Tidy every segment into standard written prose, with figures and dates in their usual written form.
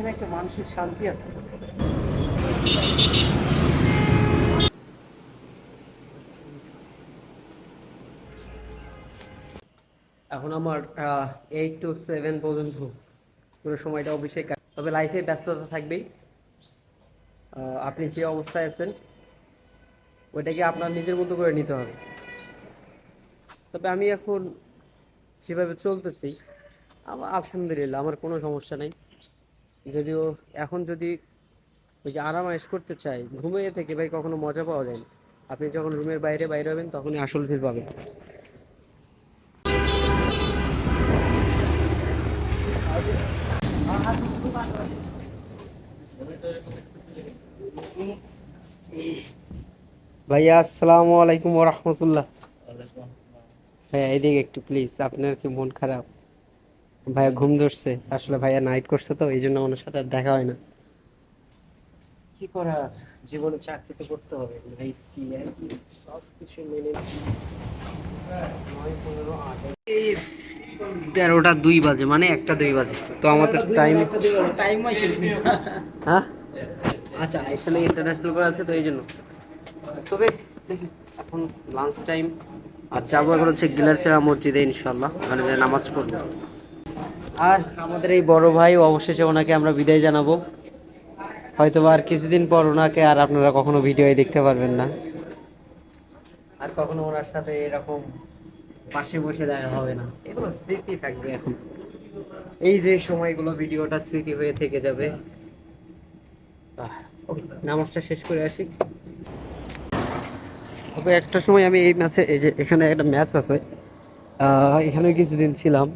এখানে একটা মানসিক শান্তি আছে। এখন আমার 8 to 7 পর্যন্ত পুরো সময়টা অবশ্যই তবে লাইফে ব্যস্ততা থাকবেই। আপনি যে অবস্থায় আছেন ওইটাকে আপনার নিজের মতো করে নিতে হবে। তবে আমি এখন যেভাবে চলতেছি আমার আলহামদুলিল্লাহ আমার কোনো সমস্যা নেই। যদিও এখন যদি ওই যে আরামায়েশ করতে চাই, ঘুমিয়ে থেকে ভাই কখনো মজা পাওয়া যায় না। আপনি যখন রুমের বাইরে বাইরে হবেন তখনই আসল ফিল পাবেন। ভাইয়া আসসালামু আলাইকুম ওয়া রাহমাতুল্লাহ। ভাইয়া এদিকে একটু প্লিজ, আপনার কি মন খারাপ? ভাইয়া ঘুম ধরছে, আসলে ভাইয়া নাইট করছে তো এই জন্য ওনার সাথে আর দেখা হয় না। কি করা, জীবনে চাকরি তো করতে হবে, নাইট কি আর কি, সব কিছু মেনে 9, 15, 8 এই 13টা 2 বাজে, মানে 1টা 2 বাজে তো আমাদের টাইম। হ্যাঁ আচ্ছা, আসলে ইন্টারন্যাশনাল করে আছে তো এই জন্য। তবে দেখি এখন লাঞ্চ টাইম, আর যাবো এখন হচ্ছে গিলারচেরা মসজিদে ইনশাল্লাহ, ওখানে যে নামাজ পড়বো। আর আমাদের এই বড় ভাই অবশেষে ওনাকে আমরা বিদায় জানাবো। হয়তো আর কিছুদিন পর ওনাকে আর আপনারা কখনো ভিডিওয়ে দেখতে পারবেন না, আর কখনো ওনার সাথে এরকম পাশে বসে দেখা হবে না। এগুলো স্মৃতি থাকবে এখন, এই যে সময়গুলো ভিডিওটা স্মৃতি হয়ে থেকে যাবে। ওকে, নামাজটা শেষ করে আসি। তবে একটা সময় আমি এই ম্যাচে, এই যে এখানে একটা ম্যাচ আছে, এখানে কিছুদিন ছিলাম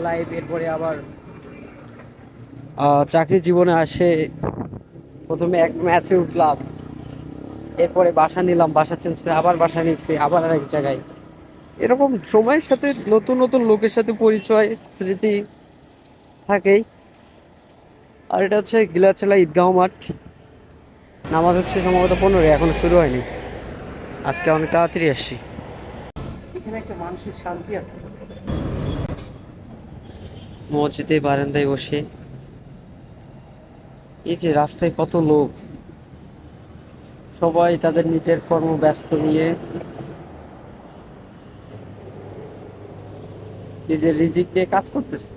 লাইভ। এরপরে আবার চাকরি জীবনে আসে, প্রথমে এক ম্যাচে উঠলাম, এরপরে বাসা নিলাম, বাসা চেঞ্জ করে আবার বাসা নিচ্ছি, আবার আরেক জায়গায়। এরকম সময়ের সাথে নতুন নতুন লোকের সাথে পরিচয়, স্মৃতি থাকেই। আর এটা হচ্ছে গিলাচেলা ঈদগাঁও মাঠ। নামাজ হচ্ছে সম্ভবত 15, এখনো শুরু হয়নি। আজকে অনেক তাড়াতাড়ি আসছি। এখানে একটা মানসিক শান্তি আছে। মসজিদে বারান্দায় বসে, এই যে রাস্তায় কত লোক, সবাই তাদের নিজের কর্ম ব্যস্ত নিয়ে নিজের রিজিক নিয়ে কাজ করতেছে।